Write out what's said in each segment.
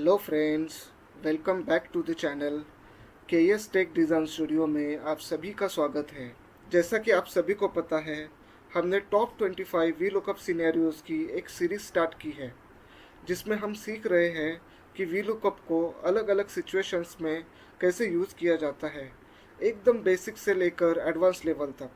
Hello friends, welcome back to the channel K S tech design studio में आप सभी का स्वागत है। जैसा कि आप सभी को पता है, हमने टॉप 25 वी लुकअप सिनेरियोज़ की एक सीरीज़ स्टार्ट की है, जिसमें हम सीख रहे हैं कि वी लुकअप को अलग अलग सिचुएशंस में कैसे यूज़ किया जाता है, एकदम बेसिक से लेकर एडवांस लेवल तक।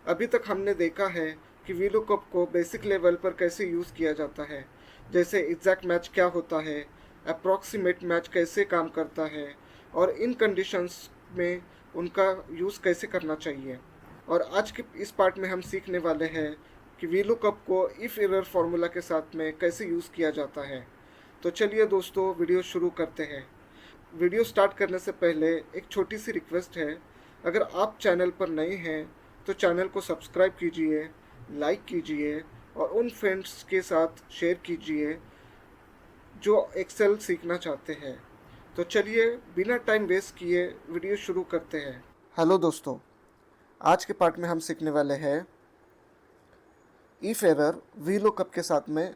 अभी तक हमने देखा है कि वी लुकअप को बेसिक लेवल पर कैसे यूज़ किया जाता है, जैसे एग्जैक्ट मैच क्या होता है, अप्रॉक्सीमेट मैच कैसे काम करता है और इन कंडीशंस में उनका यूज़ कैसे करना चाहिए। और आज के इस पार्ट में हम सीखने वाले हैं कि वी लुकअप को इफ़ एरर फार्मूला के साथ में कैसे यूज़ किया जाता है। तो चलिए दोस्तों, वीडियो शुरू करते हैं। वीडियो स्टार्ट करने से पहले एक छोटी सी रिक्वेस्ट है, अगर आप चैनल पर नए हैं तो चैनल को सब्सक्राइब कीजिए, लाइक कीजिए और उन फ्रेंड्स के साथ शेयर कीजिए जो एक्सेल सीखना चाहते हैं। तो चलिए बिना टाइम वेस्ट किए वीडियो शुरू करते हैं। हेलो दोस्तों, आज के पार्ट में हम सीखने वाले हैं इफ एरर वी लुकअप के साथ में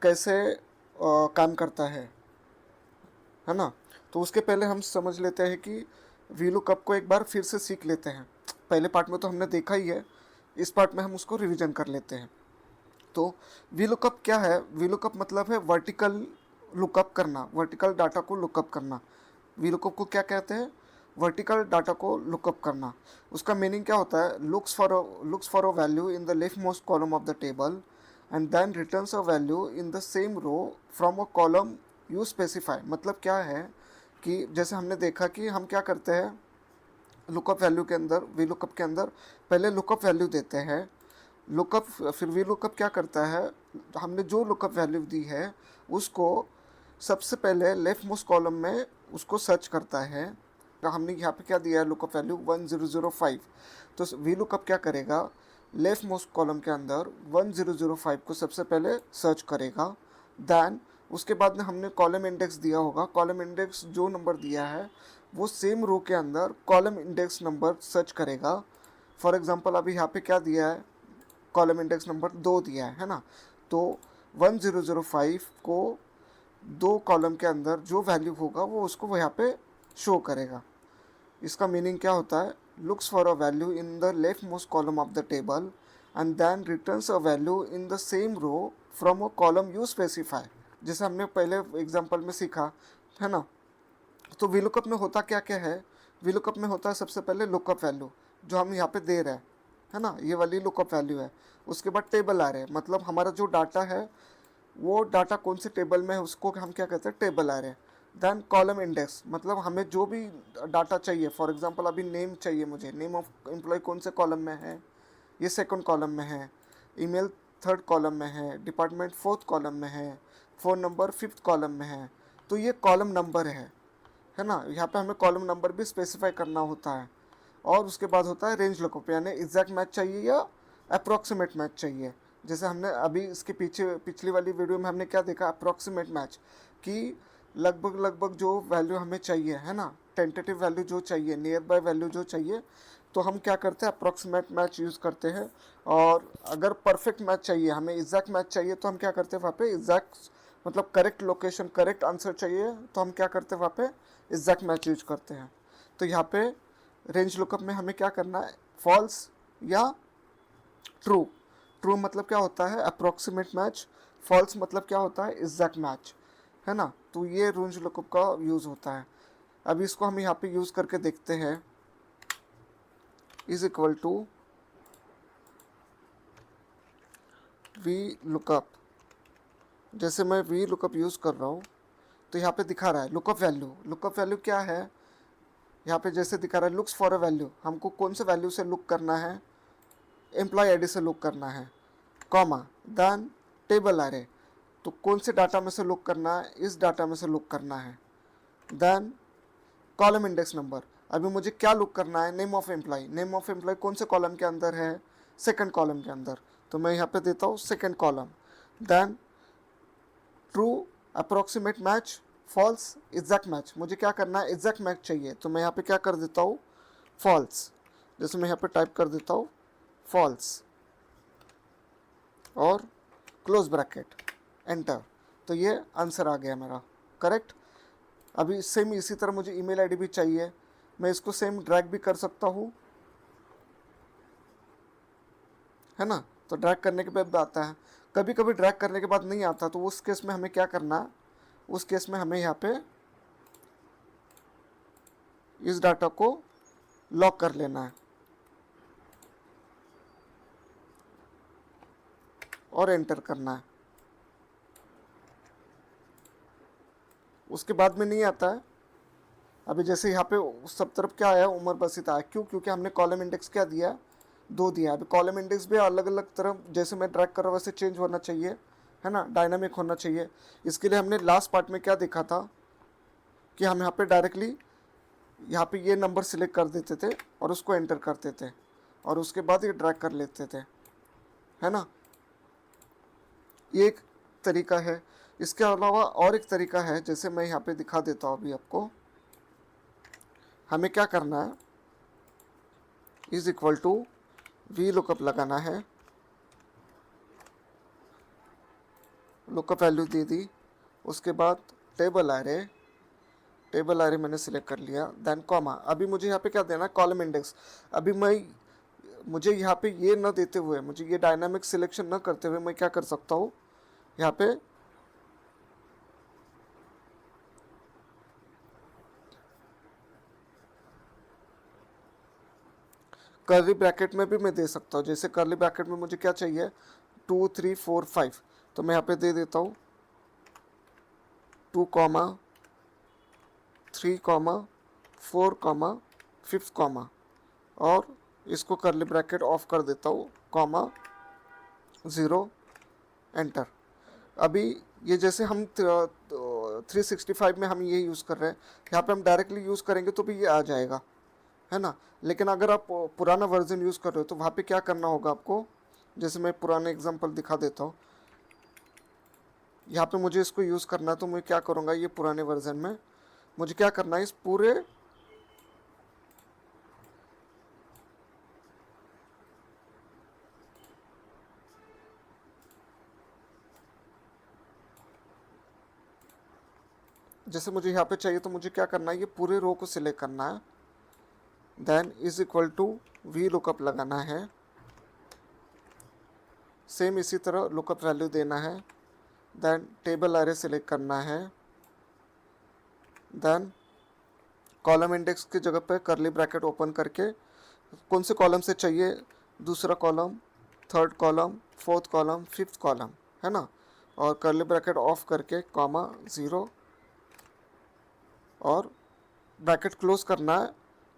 कैसे काम करता है ना। तो उसके पहले हम समझ लेते हैं कि वी लुकअप को एक बार फिर से सीख लेते हैं। पहले पार्ट में तो हमने देखा ही है, इस पार्ट में हम उसको रिवीजन कर लेते हैं। तो वी लुकअप क्या है? वी लुकअप मतलब है वर्टिकल लुकअप करना, वर्टिकल डाटा को लुकअप करना। वी लुकअप को क्या कहते हैं? वर्टिकल डाटा को लुकअप करना। उसका मीनिंग क्या होता है? Looks for a value in the left most column of the table and then returns a value in the same row from a column you specify. मतलब क्या है कि जैसे हमने देखा कि हम क्या करते हैं लुकअप वैल्यू के अंदर, वी लुकअप के अंदर पहले लुकअप वैल्यू देते हैं। लुकअप फिर वी लुकअप क्या करता है, हमने जो लुकअप वैल्यू दी है उसको सबसे पहले लेफ्ट मोस्ट कॉलम में उसको सर्च करता है। तो हमने यहाँ पे क्या दिया है, लुकअप वैल्यू 1005। तो वी लुकअप क्या करेगा, लेफ्ट मोस्ट कॉलम के अंदर 1005 को सबसे पहले सर्च करेगा। देन उसके बाद में हमने कॉलम इंडेक्स दिया होगा, कॉलम इंडेक्स जो नंबर दिया है वो सेम रो के अंदर कॉलम इंडेक्स नंबर सर्च करेगा। फॉर एग्जांपल अभी यहाँ पे क्या दिया है, कॉलम इंडेक्स नंबर 2 दिया है ना। तो 1005 को दो कॉलम के अंदर जो वैल्यू होगा वो उसको यहाँ पे शो करेगा। इसका मीनिंग क्या होता है? Looks for a value in the left most column of the table and then returns a value in the same row from a column you specify. जैसे हमने पहले एग्जांपल में सीखा है ना। तो वी लुकअप में होता क्या क्या है? वी लुकअप में होता है सबसे पहले लुकअप वैल्यू जो हम यहाँ पे दे रहे हैं, है ना, ये वाली लुकअप वैल्यू है। उसके बाद टेबल आ रहे हैं, मतलब हमारा जो डाटा है वो डाटा कौन से टेबल में है उसको हम क्या कहते हैं, टेबल आ रहे हैं। देन कॉलम इंडेक्स, मतलब हमें जो भी डाटा चाहिए, फॉर एग्जांपल अभी नेम चाहिए मुझे, नेम ऑफ एम्प्लॉय कौन से कॉलम में है, ये सेकंड कॉलम में है, ईमेल थर्ड कॉलम में है, डिपार्टमेंट फोर्थ कॉलम में है, फ़ोन नंबर फिफ्थ कॉलम में है। तो ये कॉलम नंबर है ना। यहाँ पे हमें कॉलम नंबर भी स्पेसिफाई करना होता है। और उसके बाद होता है रेंज लुकअप, यानी एग्जैक्ट मैच चाहिए या अप्रॉक्सीमेट मैच चाहिए। जैसे हमने अभी इसके पीछे पिछली वाली वीडियो में हमने क्या देखा, अप्रॉक्सीमेट मैच, कि लगभग लगभग जो वैल्यू हमें चाहिए है ना, टेंटेटिव वैल्यू जो चाहिए, नियर बाय वैल्यू जो चाहिए, तो हम क्या करते हैं, अप्रॉक्सीमेट मैच यूज़ करते हैं। और अगर परफेक्ट मैच चाहिए, हमें एग्जैक्ट मैच चाहिए, तो हम क्या करते हैं वहाँ पे एग्जैक्ट, मतलब करेक्ट लोकेशन करेक्ट आंसर चाहिए, तो हम क्या करते हैं वहाँ पे एग्जैक्ट मैच यूज करते हैं। तो यहाँ पे रेंज लुकअप में हमें क्या करना है, फॉल्स या ट्रू। ट्रू मतलब क्या होता है, अप्रोक्सीमेट मैच। फॉल्स मतलब क्या होता है, एग्जैक्ट मैच, है ना। तो ये रेंज लुकअप का यूज़ होता है। अब इसको हम यहाँ पे यूज़ करके देखते हैं। Is equal to V lookup. जैसे मैं वी लुकअप यूज़ कर रहा हूँ तो यहाँ पे दिखा रहा है लुकअप वैल्यू। लुकअप वैल्यू क्या है, यहाँ पे जैसे दिखा रहा है लुक्स फॉर अ वैल्यू, हमको कौन से वैल्यू से लुक करना है, एम्प्लॉय आईडी से लुक करना है, कॉमा, देन टेबल आ रहे, तो कौन से डाटा में से लुक करना है, इस डाटा में से लुक करना है। देन कॉलम इंडेक्स नंबर, अभी मुझे क्या लुक करना है, name of employee. Name of employee कौन से कॉलम के अंदर है, सेकंड कॉलम के अंदर, तो मैं यहाँ पे देता हूँ second column. Then true, approximate match, false, exact match. मुझे क्या करना है, एग्जैक्ट मैच चाहिए, तो मैं यहाँ पे क्या कर देता हूँ, फॉल्स। जैसे मैं यहाँ पे टाइप कर देता हूँ फॉल्स और क्लोज ब्रैकेट, एंटर। तो ये आंसर आ गया मेरा, करेक्ट। अभी सेम इसी तरह मुझे ईमेल आईडी भी चाहिए, मैं इसको सेम ड्रैग भी कर सकता हूँ, है ना। तो ड्रैग करने के बाद आता है, कभी कभी ड्रैग करने के बाद नहीं आता, तो उस केस में हमें क्या करना है, उस केस में हमें यहाँ पे इस डाटा को लॉक कर लेना है और एंटर करना है। उसके बाद में नहीं आता है। अभी जैसे यहाँ पे सब तरफ क्या आया, उमर बसित आया, क्यों, क्योंकि हमने कॉलम इंडेक्स क्या दिया, 2 दिया। अभी कॉलम इंडेक्स भी अलग अलग तरफ जैसे मैं ड्रैग कर रहा हूँ वैसे चेंज होना चाहिए, है ना, डायनामिक होना चाहिए। इसके लिए हमने लास्ट पार्ट में क्या देखा था कि हम यहाँ पे डायरेक्टली यहाँ पे ये नंबर सिलेक्ट कर देते थे और उसको एंटर करते थे और उसके बाद ये ड्रैग कर लेते थे, है ना। ये एक तरीका है। इसके अलावा और एक तरीका है, जैसे मैं यहाँ पे दिखा देता हूँ अभी आपको। हमें क्या करना है, is equal to V lookup लगाना है, लुकअप वैल्यू दे दी, उसके बाद टेबल एरे मैंने सिलेक्ट कर लिया, देन कॉमा। अभी मुझे यहाँ पे क्या देना है, कॉलम इंडेक्स। अभी मुझे यहाँ पे ये न देते हुए, मुझे ये डायनामिक सिलेक्शन न करते हुए मैं क्या कर सकता हूँ, यहाँ पे कर्ली ब्रैकेट में भी मैं दे सकता हूँ। जैसे कर्ली ब्रैकेट में मुझे क्या चाहिए, 2 3 4 5, तो मैं यहाँ पे दे देता हूँ 2 कॉमा 3 कॉमा 4 कॉमा 5 कॉमा, और इसको कर्ली ब्रैकेट ऑफ कर देता हूँ, कॉमा 0, एंटर। अभी ये जैसे हम 365 में हम ये यूज़ कर रहे हैं, यहाँ पे हम डायरेक्टली यूज़ करेंगे तो भी ये आ जाएगा, है ना। लेकिन अगर आप पुराना वर्जन यूज़ कर रहे हो तो वहाँ पे क्या करना होगा आपको, जैसे मैं पुराने एग्जांपल दिखा देता हूँ। यहाँ पे मुझे इसको यूज़ करना है तो मैं क्या करूँगा, ये पुराने वर्जन में मुझे क्या करना है, इस पूरे जैसे मुझे यहाँ पे चाहिए तो मुझे क्या करना है, ये पूरे रो को सिलेक्ट करना है, then is equal to V lookup लगाना है, सेम इसी तरह लुकअप वैल्यू देना है, देन टेबल एरे सिलेक्ट करना है, देन कॉलम इंडेक्स की जगह पे कर्ली ब्रैकेट ओपन करके कौन से कॉलम से चाहिए, दूसरा column, third column, fourth column, fifth column, है ना, और कर्ली ब्रैकेट ऑफ करके कॉमा 0 और ब्रैकेट क्लोज करना है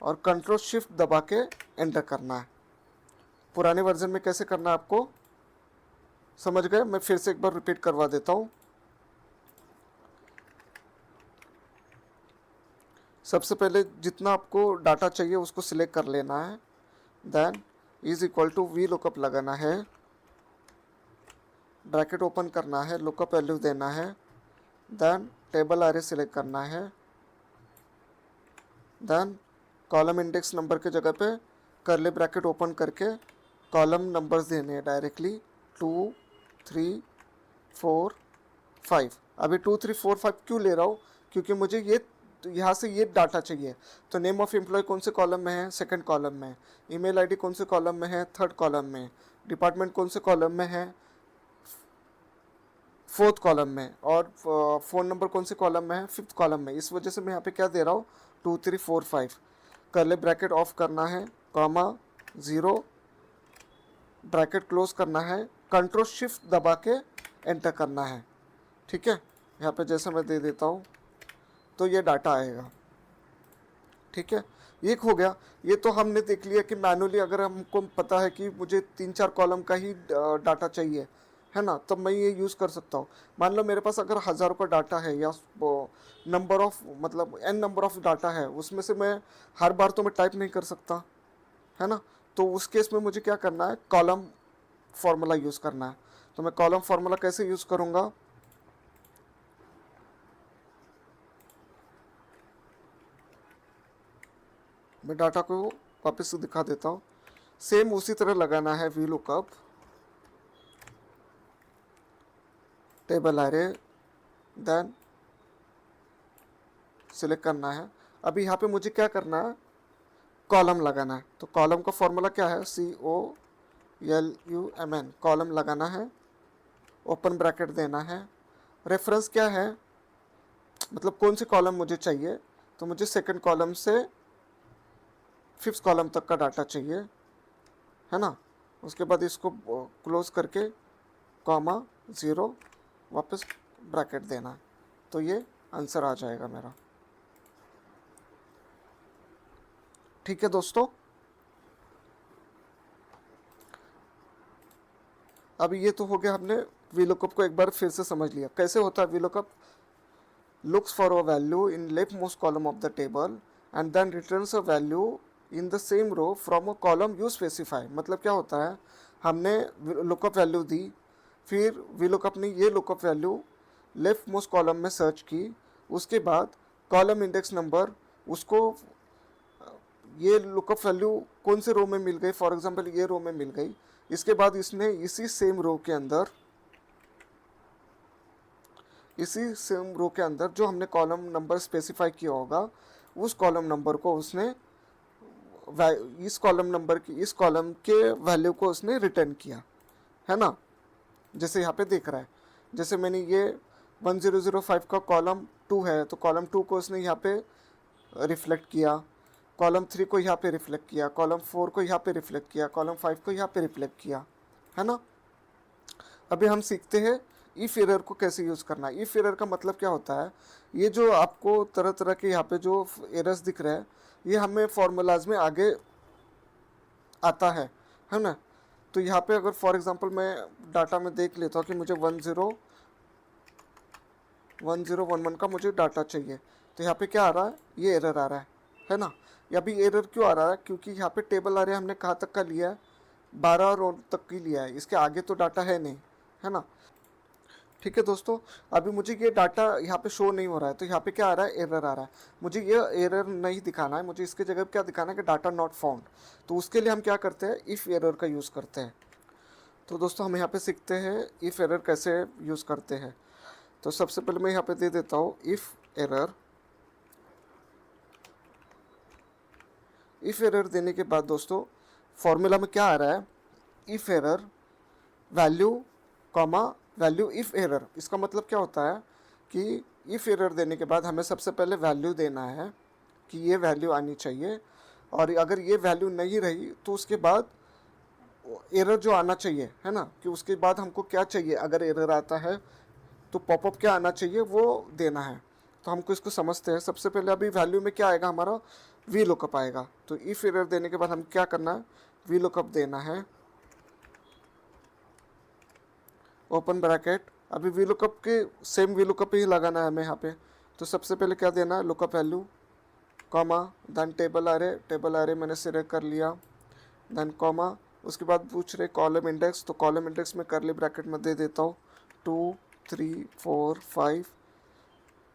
और कंट्रोल शिफ्ट दबा के एंटर करना है। पुराने वर्जन में कैसे करना है आपको समझ गए, मैं फिर से एक बार रिपीट करवा देता हूँ। सबसे पहले जितना आपको डाटा चाहिए उसको सिलेक्ट कर लेना है, then is equal to V lookup लगाना है, ब्रैकेट ओपन करना है, लुकअप वैल्यू देना है, देन टेबल एरे सिलेक्ट करना है, देन कॉलम इंडेक्स नंबर के जगह पे कर्ली ब्रैकेट ओपन करके कॉलम नंबर्स देने हैं डायरेक्टली 2 3 4 5। अभी 2 3 4 5 क्यों ले रहा हूँ, क्योंकि मुझे ये यहाँ से ये डाटा चाहिए। तो नेम ऑफ एम्प्लॉय कौन से कॉलम में है, सेकंड कॉलम में, ईमेल आईडी कौन से कॉलम में है, थर्ड कॉलम में, डिपार्टमेंट कौन से कॉलम में है, फोर्थ कॉलम में, और फ़ोन नंबर कौन से कॉलम में है, फिफ्थ कॉलम में। इस वजह से मैं यहाँ पे क्या दे रहा हूँ, 2 3 4 5, कर्ली ब्रैकेट ऑफ करना है, कॉमा 0, ब्रैकेट क्लोज करना है, कंट्रोल शिफ्ट दबा के एंटर करना है। ठीक है, यहाँ पे जैसे मैं दे देता हूँ तो ये डाटा आएगा। ठीक है, ये हो गया। ये तो हमने देख लिया कि मैनुअली अगर हमको पता है कि मुझे 3 4 कॉलम का ही डाटा चाहिए, है ना, तब मैं ये यूज़ कर सकता हूँ। मान लो मेरे पास अगर हज़ारों का डाटा है या नंबर ऑफ मतलब n नंबर ऑफ डाटा है, उसमें से मैं हर बार तो मैं टाइप नहीं कर सकता, है ना। तो उस केस में मुझे क्या करना है, कॉलम फार्मूला यूज़ करना है। तो मैं कॉलम फार्मूला कैसे यूज़ करूँगा, मैं डाटा को वापस से दिखा देता हूँ। सेम उसी तरह लगाना है V lookup, table array, then select करना है। अभी यहाँ पे मुझे क्या करना है, कॉलम लगाना है। तो कॉलम का फॉर्मूला क्या है, COLUMN, कॉलम लगाना है, ओपन ब्रैकेट देना है। रेफरेंस क्या है, मतलब कौन सी कॉलम मुझे चाहिए, तो मुझे सेकंड कॉलम से फिफ्थ कॉलम तक का डाटा चाहिए, है ना। उसके बाद इसको क्लोज करके कॉमा 0 वापस ब्रैकेट देना है, तो ये आंसर आ जाएगा मेरा। ठीक है दोस्तों, अभी ये तो हो गया, हमने VLOOKUP को एक बार फिर से समझ लिया कैसे होता है VLOOKUP। looks for a value in leftmost column of the table and then returns a value in the same row from a column you specify। मतलब क्या होता है, हमने लुकअप वैल्यू दी, फिर VLOOKUP ने ये lookup value left most column में search की, उसके बाद कॉलम इंडेक्स नंबर उसको ये लुकअप वैल्यू कौन से रो में मिल गई, फॉर एग्जांपल ये रो में मिल गई। इसके बाद इसने इसी सेम रो के अंदर जो हमने कॉलम नंबर स्पेसिफाई किया होगा, उस कॉलम नंबर को उसने इस कॉलम के वैल्यू को उसने रिटर्न किया, है ना। जैसे यहाँ पे देख रहा है, जैसे मैंने ये 1005 का कॉलम 2 है, तो कॉलम 2 को उसने यहाँ पे रिफ्लेक्ट किया, कॉलम 3 को यहाँ पे रिफ्लेक्ट किया, कॉलम 4 को यहाँ पे रिफ्लेक्ट किया, कॉलम 5 को यहाँ पे रिफ्लेक्ट किया, है ना। अभी हम सीखते हैं इफ एरर को कैसे यूज़ करना है। इफ एरर का मतलब क्या होता है, ये जो आपको तरह तरह के यहाँ पे जो एरर्स दिख रहे हैं, ये हमें फॉर्मूलाज में आगे आता है ना। तो यहाँ पे अगर फॉर एग्जांपल मैं डाटा में देख लेता हूँ कि मुझे 1011 का मुझे डाटा चाहिए, तो यहाँ पे क्या आ रहा है, ये एरर आ रहा है ना। या भी एरर क्यों आ रहा है, क्योंकि यहाँ पे टेबल आ रहा है, हमने कहाँ तक का लिया है, 12 रो तक की लिया है, इसके आगे तो डाटा है नहीं, है ना। ठीक है दोस्तों, अभी मुझे ये डाटा यहाँ पे शो नहीं हो रहा है, तो यहाँ पे क्या आ रहा है, एरर आ रहा है। मुझे ये एरर नहीं दिखाना है, मुझे इसके जगह क्या दिखाना है कि डाटा नॉट फाउंड। तो उसके लिए हम क्या करते हैं, इफ़ एरर का यूज़ करते हैं। तो दोस्तों हम यहाँ पे सीखते हैं इफ़ एरर कैसे यूज़ करते हैं। तो सबसे पहले मैं यहाँ पे दे देता हूँ इफ़ एरर देने के बाद दोस्तों फॉर्मूला में क्या आ रहा है, if error value comma value if error. इसका मतलब क्या होता है कि इफ़ एरर देने के बाद हमें सबसे पहले वैल्यू देना है कि ये वैल्यू आनी चाहिए, और अगर ये वैल्यू नहीं रही तो उसके बाद एरर जो आना चाहिए, है ना, कि उसके बाद हमको क्या चाहिए, अगर एरर आता है तो पॉपअप क्या आना चाहिए वो देना है। तो हमको इसको समझते हैं। सबसे पहले अभी वैल्यू में क्या आएगा, हमारा VLOOKUP आएगा। तो इफ़ एरर देने के बाद हम क्या करना है, VLOOKUP देना है, ओपन ब्रैकेट। अभी VLOOKUP के सेम VLOOKUP ही लगाना है हमें यहाँ पे। तो सबसे पहले क्या देना है, lookup value comma then table array मैंने सिलेक्ट कर लिया, देन कॉमा, उसके बाद पूछ रहे कॉलम इंडेक्स, तो कॉलम इंडेक्स में करली ब्रैकेट में दे देता हूँ 2 3 4 5,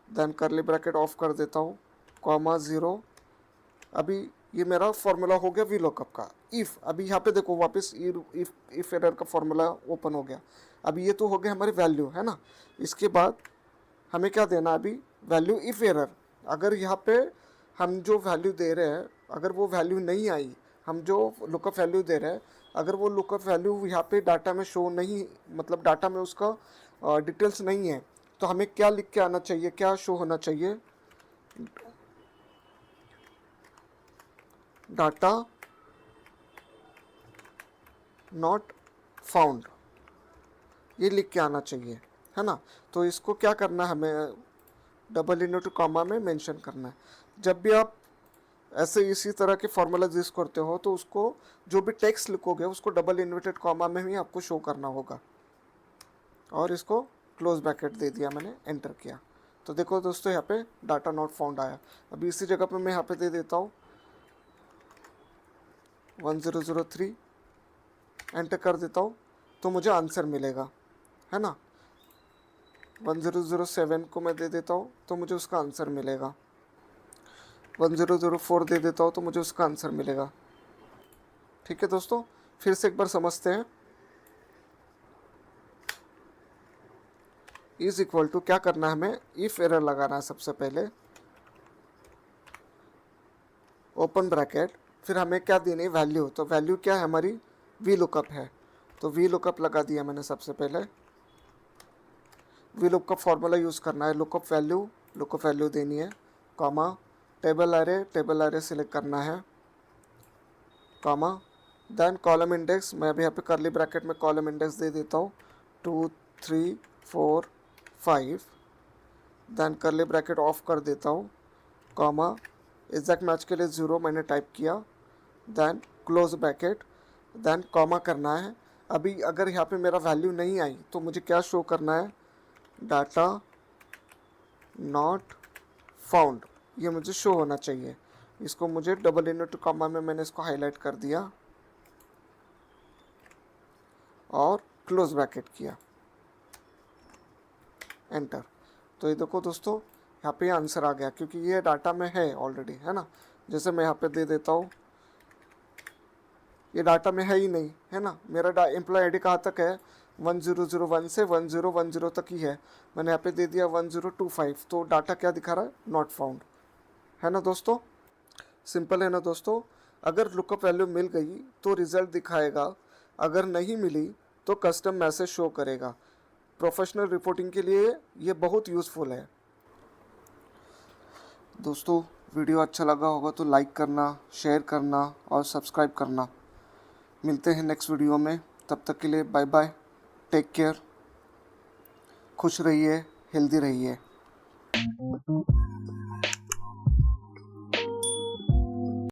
देन करली ब्रैकेट ऑफ कर देता हूँ, कॉमा 0। अभी ये मेरा फॉर्मूला हो गया VLOOKUP का। इफ़, अभी यहाँ पे देखो वापस इफ़ एरर का फॉर्मूला ओपन हो गया। अभी ये तो हो गया हमारी वैल्यू, है ना। इसके बाद हमें क्या देना, अभी वैल्यू इफ़ एरर। अगर यहाँ पे हम जो वैल्यू दे रहे हैं, अगर वो वैल्यू नहीं आई, हम जो लुकअप वैल्यू दे रहे हैं, अगर वो लुकअप वैल्यू यहाँ पे डाटा में शो नहीं, मतलब डाटा में उसका डिटेल्स नहीं है, तो हमें क्या लिख के आना चाहिए, क्या शो होना चाहिए, डाटा नॉट फाउंड, ये लिख के आना चाहिए, है ना। तो इसको क्या करना है, हमें डबल इनवर्टेड कॉमा में मेंशन करना है। जब भी आप ऐसे इसी तरह के फॉर्मूला यूज़ करते हो, तो उसको जो भी टेक्स्ट लिखोगे उसको डबल इन्वर्टेड कॉमा में ही आपको शो करना होगा। और इसको क्लोज ब्रैकेट दे दिया मैंने, एंटर किया, तो देखो दोस्तों यहाँ पे डाटा नॉट फाउंड आया। अभी इसी जगह पे मैं यहाँ पे दे देता हूँ 1003, एंटर कर देता हूँ, तो मुझे आंसर मिलेगा, है ना। 1007 को मैं दे देता हूँ, तो मुझे उसका आंसर मिलेगा। 1004 दे देता हूँ, तो मुझे उसका आंसर मिलेगा। ठीक है दोस्तों, फिर से एक बार समझते हैं। इज इक्वल टू क्या करना है, हमें इफ़ एरर लगाना है सबसे पहले, ओपन ब्रैकेट, फिर हमें क्या देनी है, वैल्यू। तो वैल्यू क्या है हमारी, वी लुकअप है, तो वी लुकअप लगा दिया मैंने सबसे पहले। वी लुकअप फॉर्मूला यूज़ करना है, लुकअप वैल्यू देनी है, कॉमा, टेबल एरे सिलेक्ट करना है, कॉमा, देन कॉलम इंडेक्स, मैं अभी यहाँ पे करली ब्रैकेट में कॉलम इंडेक्स दे देता हूँ 2 3 4 5, देन करली ब्रैकेट ऑफ कर देता हूँ, कॉमा, एग्जैक्ट मैच के लिए 0 मैंने टाइप किया, then close bracket, then comma करना है। अभी अगर यहाँ पे मेरा वैल्यू नहीं आई तो मुझे क्या शो करना है, डाटा नॉट फाउंड, ये मुझे शो होना चाहिए। इसको मुझे डबल इनवर्टेड कॉमा में मैंने इसको हाईलाइट कर दिया और क्लोज ब्रैकेट किया, एंटर। तो ये देखो दोस्तों, यहाँ पे आंसर आ गया क्योंकि ये डाटा में है ऑलरेडी, है ना। जैसे मैं यहाँ पे दे देता हूँ, ये डाटा में है ही नहीं, है ना। मेरा एम्प्लॉय आईडी कहाँ तक है, 1001 से 1010 तक ही है। मैंने यहाँ पे दे दिया 1025, तो डाटा क्या दिखा रहा है, नॉट फाउंड, है ना दोस्तों। सिंपल है ना दोस्तों। अगर लुकअप वैल्यू मिल गई तो रिजल्ट दिखाएगा, अगर नहीं मिली तो कस्टम मैसेज शो करेगा। प्रोफेशनल रिपोर्टिंग के लिए ये बहुत यूज़फुल है दोस्तों। वीडियो अच्छा लगा होगा तो लाइक करना, शेयर करना और सब्सक्राइब करना। मिलते हैं नेक्स्ट वीडियो में, तब तक के लिए बाय बाय, टेक केयर, खुश रहिए, हेल्दी रहिए।